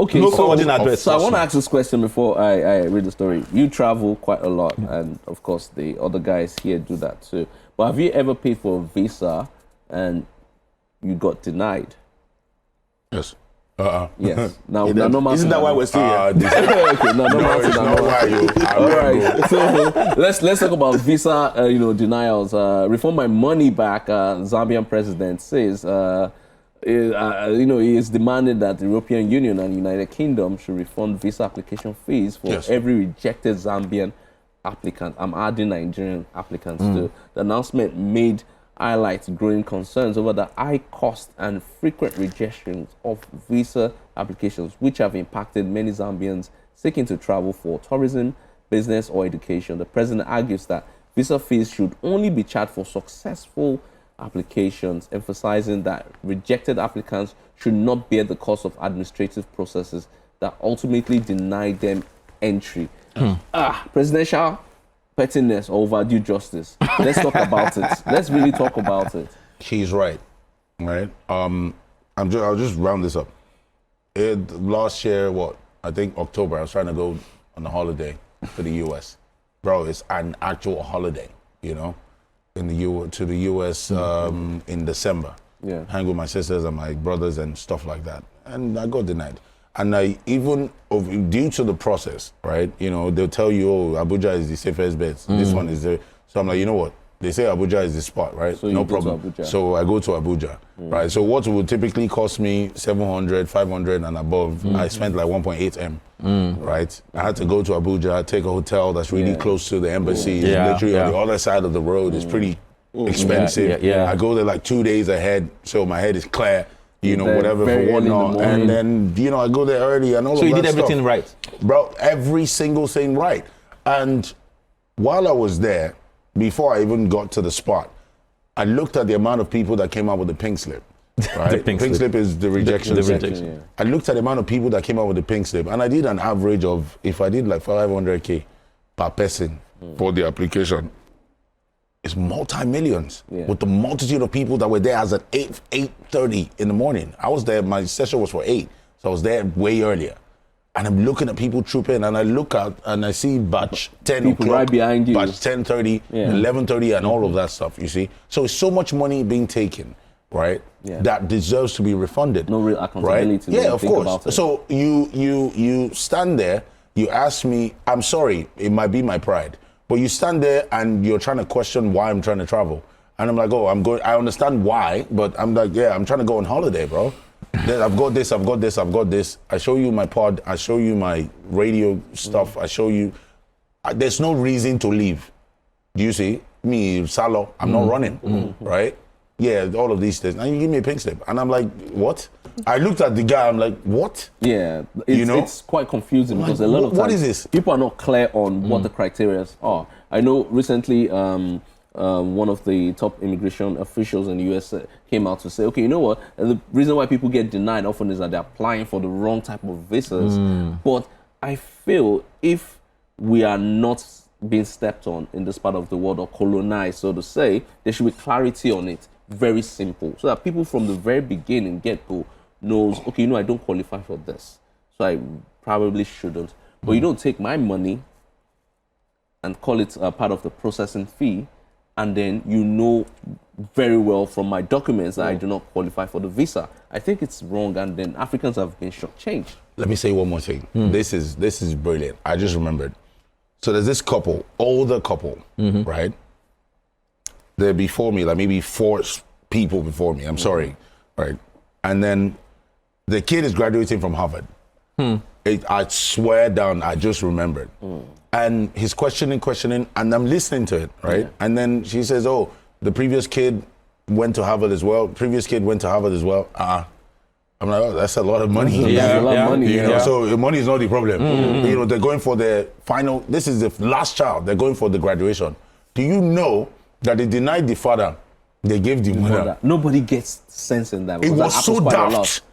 Okay, no so, forwarding address. so I want to ask this question before I read the story. You travel quite a lot, and of course the other guys here do that too. But have you ever paid for a visa and you got denied? Yes. Yes. Now, no Isn't that why we're still here? Okay, no, It's not why you. All right. So let's talk about visa, denials. Refund my money back. Zambian President says, he is demanding that the European Union and United Kingdom should refund visa application fees for every rejected Zambian applicant. I'm adding Nigerian applicants too. The announcement made highlights growing concerns over the high cost and frequent rejections of visa applications, which have impacted many Zambians seeking to travel for tourism, business, or education. The president argues that visa fees should only be charged for successful applications, emphasizing that rejected applicants should not bear the cost of administrative processes that ultimately deny them entry. Presidential pettiness or overdue justice. Let's talk about it. Let's really talk about it. He's right. Right. I'll just round this up. Last year, I think October, I was trying to go on a holiday to the US. Bro, it's an actual holiday, to the US in December. Yeah. Hang with my sisters and my brothers and stuff like that. And I got denied. And due to the process, right, they'll tell you, Abuja is the safest bet. This one is the... So I'm like, you know what? They say Abuja is the spot, right? So no problem. So I go to Abuja, right? So what would typically cost me 700, 500 and above, I spent like 1.8 M, right? I had to go to Abuja, take a hotel that's really close to the embassy. It's literally on the other side of the road. It's pretty expensive. I go there like 2 days ahead, so my head is clear. Whatever for whatnot. And then, I go there early and all of that stuff. So you did everything right? Bro, every single thing right. And while I was there, before I even got to the spot, I looked at the amount of people that came out with the pink slip. Right? The pink slip is the rejection. The rejection. Yeah. I looked at the amount of people that came out with the pink slip, and I did an average of, if I did like 500K per person for the application, it's multi-millions with the multitude of people that were there as at 8:30 in the morning. I was there, my session was for 8, so I was there way earlier. And I'm looking at people trooping, and I look out and I see batch 10 people o'clock, right behind you. batch 10:30, 11:30, and all of that stuff, you see? So it's so much money being taken, right, that deserves to be refunded. No real accountability. Right? Yeah, of course. So you stand there, you ask me, I'm sorry, it might be my pride, but you stand there and you're trying to question why I'm trying to travel. And I'm like, I understand why, but I'm like, I'm trying to go on holiday, bro. Then I've got this. I show you my pod, I show you my radio stuff, I show you, there's no reason to leave. Do you see? Me, Salo, I'm not running, right? Yeah, all of these things. And you give me a pink slip. And I'm like, what? I looked at the guy, I'm like, what? Yeah, it's quite confusing because a lot of times what is this? People are not clear on what the criteria are. I know recently one of the top immigration officials in the US came out to say, okay, you know what? The reason why people get denied often is that they're applying for the wrong type of visas. But I feel if we are not being stepped on in this part of the world or colonized, so to say, there should be clarity on it. Very simple. So that people from the very beginning get-go knows, okay, I don't qualify for this. So I probably shouldn't. But you don't take my money and call it a part of the processing fee, and then very well from my documents that I do not qualify for the visa. I think it's wrong, and then Africans have been shortchanged. Let me say one more thing. This is brilliant. I just remembered. So there's this couple, older couple, right? They're before me, like maybe 4 people before me. I'm sorry, right? And then the kid is graduating from Harvard. I swear down, I just remembered. And he's questioning, and I'm listening to it, right? And then she says, the previous kid went to Harvard as well. I'm like, that's a lot of money. That's a lot of money. So money is not the problem. They're going for their final, this is the last child, they're going for the graduation. Do you know that they denied the father, they gave the mother? Nobody gets sense in that. It was so daft.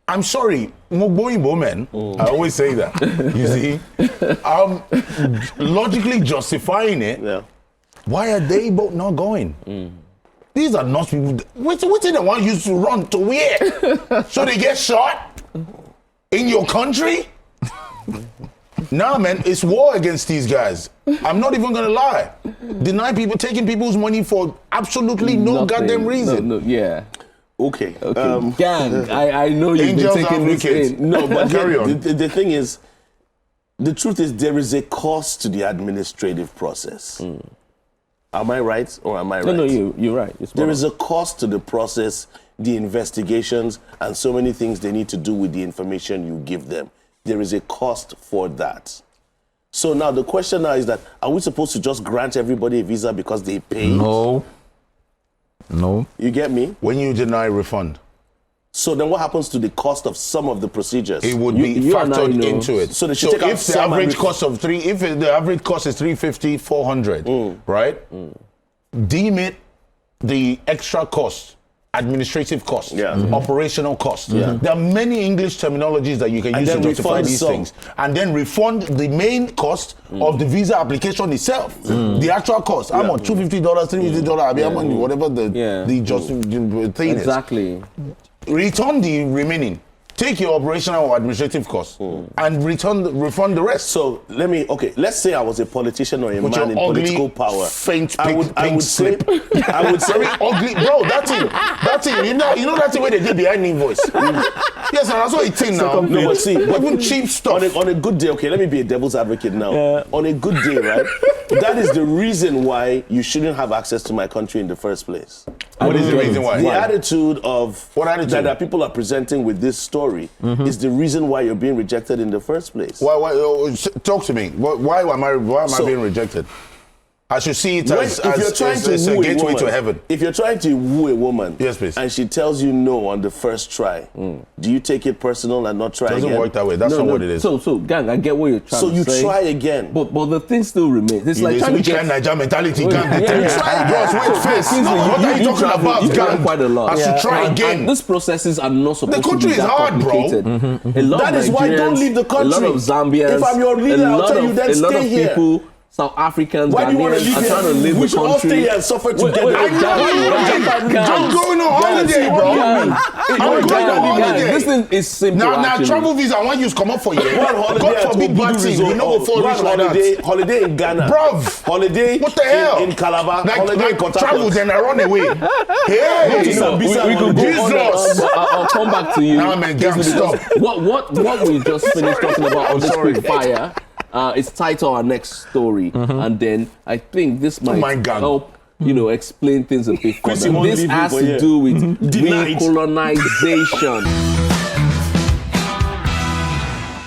I'm sorry, Mogboyinbo men, I always say that, you see? Logically justifying it, why are they both not going? These are not people, what's the one used to run to where? So they get shot? In your country? Nah, man, it's war against these guys. I'm not even gonna lie. Taking people's money for absolutely no goddamn reason. Yeah. Okay. Gang, I know you've been Angels taking and this wickets. in. No, but Carry on. the thing is, the truth is there is a cost to the administrative process. Am I right or am I right? No, you're right. There is a cost to the process, the investigations, and so many things they need to do with the information you give them. There is a cost for that. So now the question now is that, are we supposed to just grant everybody a visa because they paid? No. You get me? When you deny refund, So then what happens to the cost of some of the procedures? it would be you and I factored know. into it. So they should take out if the some average and cost of if the average cost is 350, 400, right? Deem it the extra cost, administrative cost, operational cost. There are many English terminologies that you can use to justify these things, and then refund the main cost of the visa application itself. The actual cost. I'm on $250, $350, whatever the just thing is. Exactly. Return the remaining. Take your operational or administrative costs and refund the rest. So let's say I was a politician or a With man in your ugly, political power. faint I would pink say, slip. I would say, Very ugly, bro. That thing. You know that thing where they did behind the invoice. Yes, and that's what it's in now. no, but see, even cheap stuff. on a good day, okay, let me be a devil's advocate now. On a good day, right? That is the reason why you shouldn't have access to my country in the first place. What is the reason why? The attitude of What attitude? that people are presenting with this story is the reason why you're being rejected in the first place. Why talk to me. Why am I being rejected? I should see it as If you're trying to a woo a gateway woman, to heaven. if you're trying to woo a woman, Yes, please. and she tells you no on the first try, do you take it personal and not try It doesn't again? work that way. That's not what it is. So, gang, I get what you're trying So to you say. try again. But the thing still remains. It's like This trying to which get... kind of Niger mentality gang. Yeah. Try again. Wait first. Kingsley, What are you talking travel- about, you travel gang? quite a lot. I should try And again. these processes are not supposed to country be is that hard, bro. complicated. A lot That of is why don't Nigerians, leave the country. A lot of Zambians. If I'm your leader, I'll tell you then a lot stay of here. people, South Africans, Why do you want to Ghanaians leave are trying to here? live We the should all country. stay here and suffer Wait, together. wait, I'm going on holiday, bro. I'm going on holiday. This thing is simple. Now, actually. travel visa, I want you to come up for you. Go on holiday God at forbid bad thing. We know before Go reach on like that. holiday in Ghana. Bruv. Holiday What the hell? in Calabar. Holiday in Like Port travel, Harcourt. then I run away. Go Hey, to Sambisa we could go holiday. on Jesus. but I'll come back to you. Nah, man, gang, Because stop. what we just finished talking about on this sorry. quick fire is tied to our next story, and then I think this might my gang. help explain things a bit Chrissy further. won't This leave you, has but to yeah. do with Denied. decolonization.